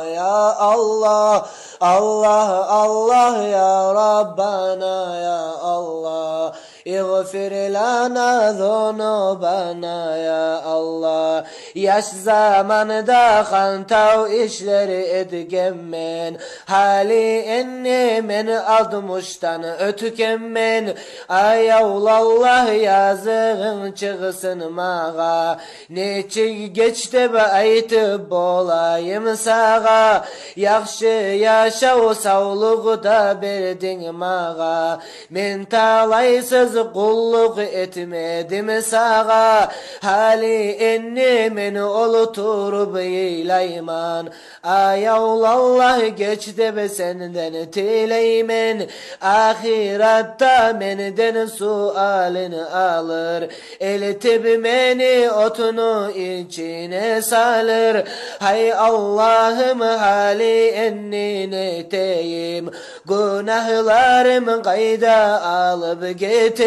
Ya Allah, Allah, Allah ya Rabbana ya Allah. اغفر lana zunubana ya Allah. Yaş zamanında hantav işleri edgemen, hali enni men admıştan ötükenmen. Ayavlallah yazığın çıksın mağa, neçik geçti be aytıp bolayım sağa. Yaxşı yaşav sağlığı da berdin mağa, men talaysız kulluk etmedim sağa. Hali enni meni oluturup eylayman, ayavlallah geçti be senden tileymen. Ahiratta menden sualini alır, eltip meni otunu içine salır. Hay Allah'ım hali enni neteyim, günahlarım kayda alıp geteyim.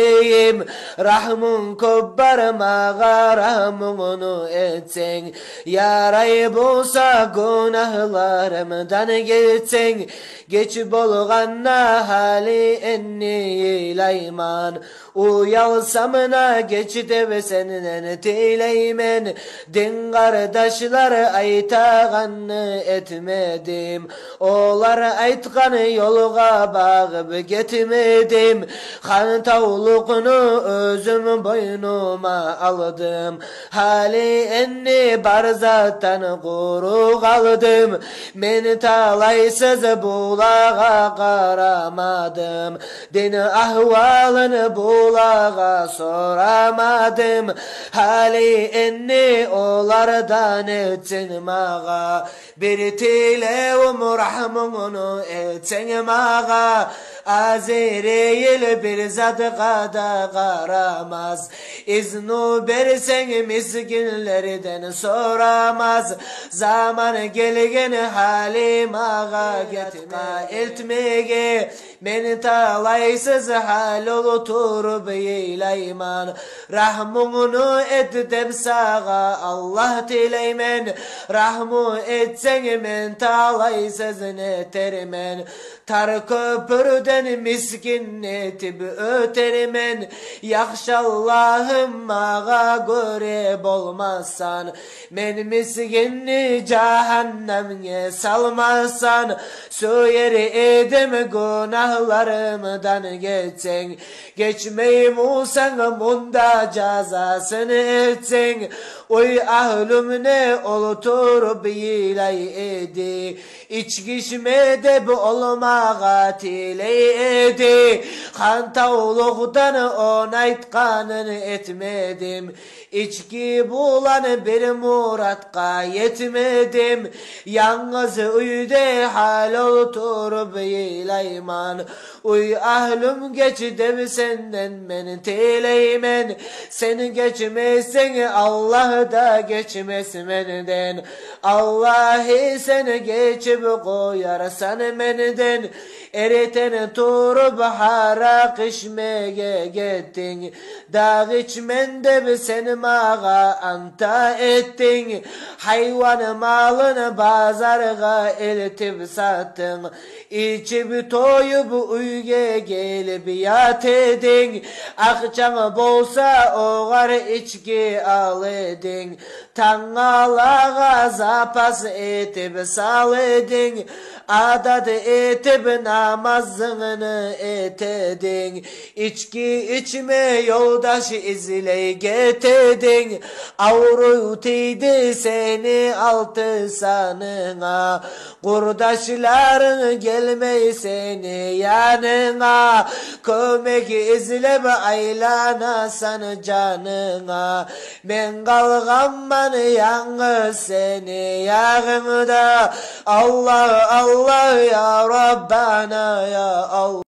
Rahmun kubbar mağa rahmunu etsen, yaray bulsa günahlarımdan geçsen. Geç bolganna hali enni eylayman, uyalsamına geçti ve senden tileymen. Din kardeşler aytağanı etmedim, olar aytkan yolga bağıp gitmedim. Hantavluğunu özüm boynuma aldım, hali enni barzattan kuru kaldım. Men talaysız bulağa karamadım, din ahvalını bulağa soramadım. Hali enni olardan etsin mağa, bir tilevim rahmunu etsin mağa. Azireyil bir zadgada karamaz, İznu bersen miskinlerden soramaz. Zaman gelgen halim ağa getme eltmege, men talaysız hal oluturup eylayman. Rahmunu et deb sağa Allah tileymen, rahmu etsen men talaysız netermen. Tar köpürden miskin etip ötermen, yaxşı Allah'ım mağa göre bolmazsan, men miskinni cehennemge salmazsan. Söyler edem günahlarımdan geçsen, geçmeyim olsan bunda cezasını etsen. Oy ahlüm ne oluturup yilay edi, İçkişme de bu olmağa tiley edi. Hantavluğdan onaytkanını etmedim, İçki bulan bir muratka yetmedim. Yalnız uyde hal oturup yeylayman, uy ahlüm geçdim senden men tileymen. Sen geçmezsen Allah da geçmez menden, Allah'ı sen geçip koyarsan menden. Eriten turup harak içmeye gittin, dağ içmende sen mağa anta ettin. Hayvan malını bazarga eltip sattın, İçip toyup uyge gelip yat edin. Akçan bolsa oğar içki al edin, Tangalağa zapas etip sal edin. Adat etip namazını et edin, İçki içme yoldaş izle get edin. Avrutiydi seni altı sanına, kurdaşların gelmey seni yanına. Kömek izleme aylana sana canına, men kalgamman yalnız seni yağımda. Allah Allah ya Rabbana ya Allah.